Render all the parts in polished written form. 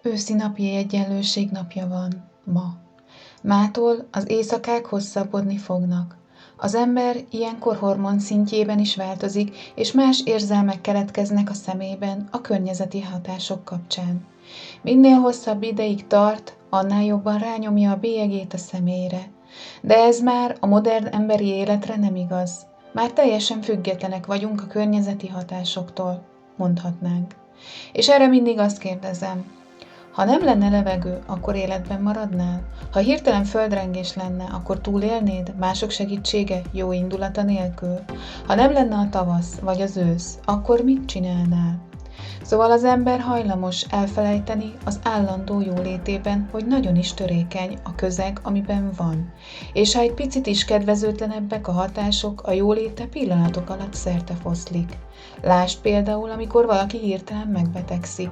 Őszi napi egyenlőség napja van ma. Mától az éjszakák hosszabbodni fognak. Az ember ilyenkor hormon szintjében is változik, és más érzelmek keletkeznek a szemében a környezeti hatások kapcsán. Minél hosszabb ideig tart, annál jobban rányomja a bélyegét a szemére. De ez már a modern emberi életre nem igaz. Már teljesen függetlenek vagyunk a környezeti hatásoktól, mondhatnánk. És erre mindig azt kérdezem, ha nem lenne levegő, akkor életben maradnál? Ha hirtelen földrengés lenne, akkor túlélnéd mások segítsége, jó indulata nélkül? Ha nem lenne a tavasz vagy az ősz, akkor mit csinálnál? Szóval az ember hajlamos elfelejteni az állandó jólétében, hogy nagyon is törékeny a közeg, amiben van. És ha egy picit is kedvezőtlenebbek a hatások, a jóléte pillanatok alatt szertefoszlik. Lásd például, amikor valaki hirtelen megbetegszik.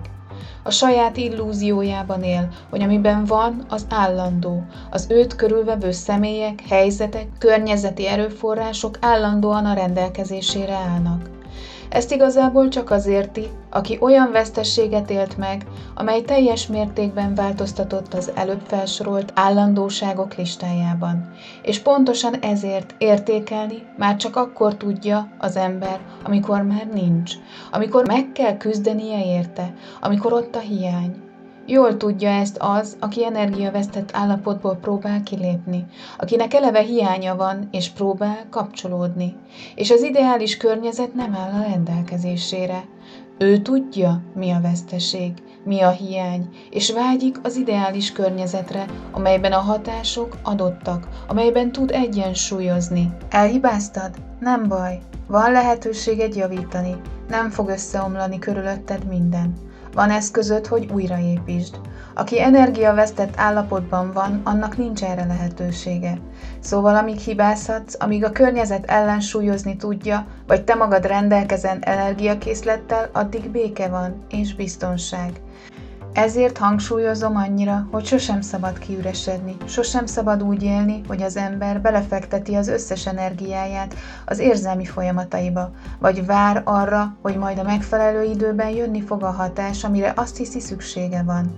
A saját illúziójában él, hogy amiben van, az állandó. Az őt körülvevő személyek, helyzetek, környezeti erőforrások állandóan a rendelkezésére állnak. Ezt igazából csak az érti, aki olyan vesztességet élt meg, amely teljes mértékben változtatott az előbb felsorolt állandóságok listájában. És pontosan ezért értékelni már csak akkor tudja az ember, amikor már nincs, amikor meg kell küzdenie érte, amikor ott a hiány. Jól tudja ezt az, aki energiavesztett állapotból próbál kilépni, akinek eleve hiánya van, és próbál kapcsolódni, és az ideális környezet nem áll a rendelkezésére. Ő tudja, mi a veszteség, mi a hiány, és vágyik az ideális környezetre, amelyben a hatások adottak, amelyben tud egyensúlyozni. Elhibáztad? Nem baj, van lehetőséged javítani, nem fog összeomlani körülötted minden. Van eszközöd, hogy újraépítsd. Aki energiavesztett állapotban van, annak nincs erre lehetősége. Szóval amíg hibázhatsz, amíg a környezet ellensúlyozni tudja, vagy te magad rendelkezel energiakészlettel, addig béke van és biztonság. Ezért hangsúlyozom annyira, hogy sosem szabad kiüresedni, sosem szabad úgy élni, hogy az ember belefekteti az összes energiáját az érzelmi folyamataiba, vagy vár arra, hogy majd a megfelelő időben jönni fog a hatás, amire azt hiszi szüksége van.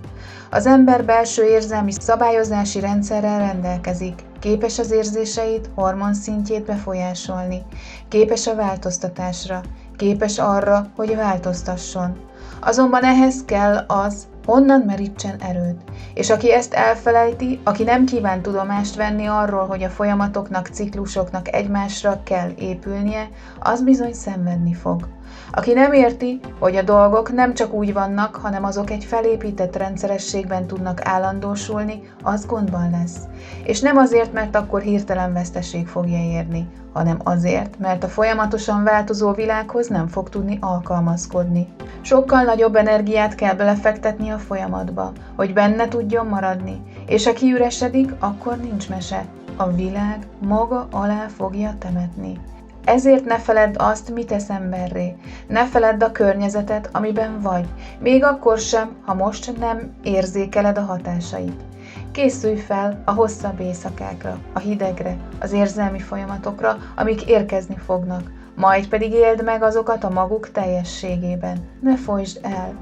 Az ember belső érzelmi szabályozási rendszerrel rendelkezik, képes az érzéseit, hormonszintjét befolyásolni, képes a változtatásra, képes arra, hogy változtasson. Azonban ehhez kell az, honnan merítsen erőt. És aki ezt elfelejti, aki nem kíván tudomást venni arról, hogy a folyamatoknak, ciklusoknak egymásra kell épülnie, az bizony szenvedni fog. Aki nem érti, hogy a dolgok nem csak úgy vannak, hanem azok egy felépített rendszerességben tudnak állandósulni, az gondban lesz. És nem azért, mert akkor hirtelen veszteség fogja érni, hanem azért, mert a folyamatosan változó világhoz nem fog tudni alkalmazkodni. Sokkal nagyobb energiát kell belefektetni a folyamatba, hogy benne tudjon maradni, és ha kiüresedik, akkor nincs mese. A világ maga alá fogja temetni. Ezért ne feledd azt, mit tesz emberré. Ne feledd a környezetet, amiben vagy, még akkor sem, ha most nem érzékeled a hatásait. Készülj fel a hosszabb éjszakákra, a hidegre, az érzelmi folyamatokra, amik érkezni fognak, majd pedig éld meg azokat a maguk teljességében. Ne folytsd el.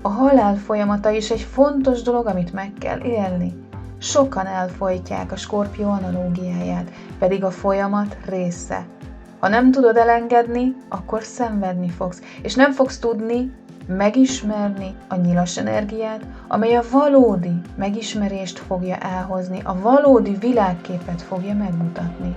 A halál folyamata is egy fontos dolog, amit meg kell élni. Sokan elfojtják a Skorpió analógiáját, pedig a folyamat része. Ha nem tudod elengedni, akkor szenvedni fogsz, és nem fogsz tudni megismerni a nyilas energiát, amely a valódi megismerést fogja elhozni, a valódi világképet fogja megmutatni.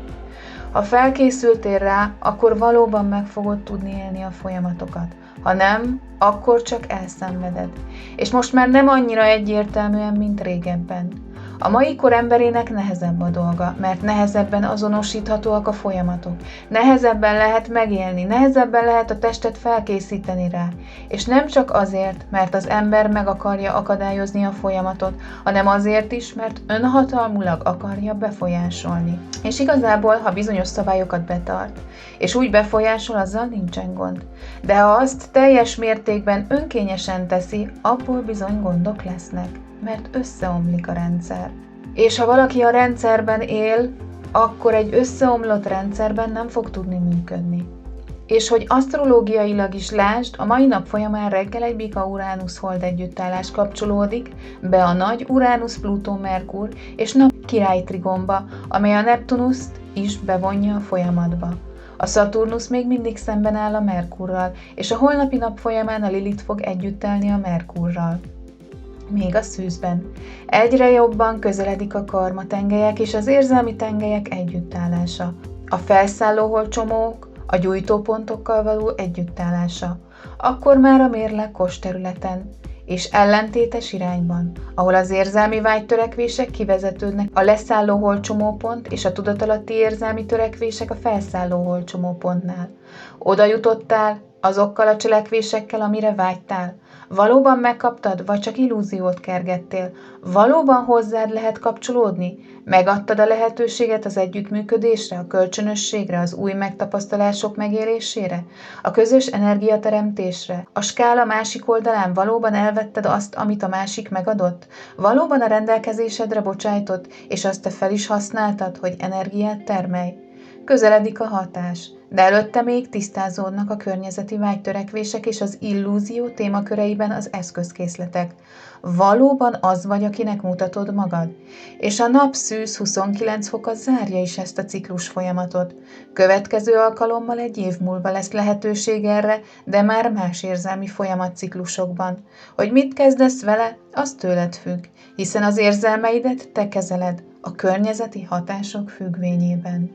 Ha felkészültél rá, akkor valóban meg fogod tudni élni a folyamatokat. Ha nem, akkor csak elszenveded. És most már nem annyira egyértelműen, mint régebben. A mai kor emberének nehezebb a dolga, mert nehezebben azonosíthatóak a folyamatok. Nehezebben lehet megélni, nehezebben lehet a testet felkészíteni rá. És nem csak azért, mert az ember meg akarja akadályozni a folyamatot, hanem azért is, mert önhatalmulag akarja befolyásolni. És igazából, ha bizonyos szabályokat betart, és úgy befolyásol, azzal nincsen gond. De ha azt teljes mértékben önkényesen teszi, abból bizony gondok lesznek, mert összeomlik a rendszer. És ha valaki a rendszerben él, akkor egy összeomlott rendszerben nem fog tudni működni. És hogy asztrológiailag is lásd, a mai nap folyamán reggel egy Bika-Uránusz hold együttállás kapcsolódik be a nagy Uránusz-Plutó-Merkur és nap király trigomba, amely a Neptunuszt is bevonja a folyamatba. A Szaturnusz még mindig szemben áll a Merkurral, és a holnapi nap folyamán a Lilith fog együttállni a Merkurral. Még a szűzben. Egyre jobban közeledik a karma tengelyek és az érzelmi tengelyek együttállása. A felszálló holdcsomók a gyújtópontokkal való együttállása. Akkor már a mérleg kos területen, és ellentétes irányban, ahol az érzelmi vágytörekvések kivezetődnek a leszálló holdcsomópont és a tudatalatti érzelmi törekvések a felszálló holdcsomópontnál. Oda jutottál azokkal a cselekvésekkel, amire vágytál. Valóban megkaptad, vagy csak illúziót kergettél? Valóban hozzád lehet kapcsolódni? Megadtad a lehetőséget az együttműködésre, a kölcsönösségre, az új megtapasztalások megélésére, a közös energiateremtésre? A skála másik oldalán valóban elvetted azt, amit a másik megadott? Valóban a rendelkezésedre bocsájtott, és azt te fel is használtad, hogy energiát termelj? Közeledik a hatás, de előtte még tisztázódnak a környezeti vágytörekvések és az illúzió témaköreiben az eszközkészletek. Valóban az vagy, akinek mutatod magad? És a nap szűz 29 foka zárja is ezt a ciklus folyamatot. Következő alkalommal egy év múlva lesz lehetőség erre, de már más érzelmi folyamatciklusokban. Hogy mit kezdesz vele, az tőled függ, hiszen az érzelmeidet te kezeled a környezeti hatások függvényében.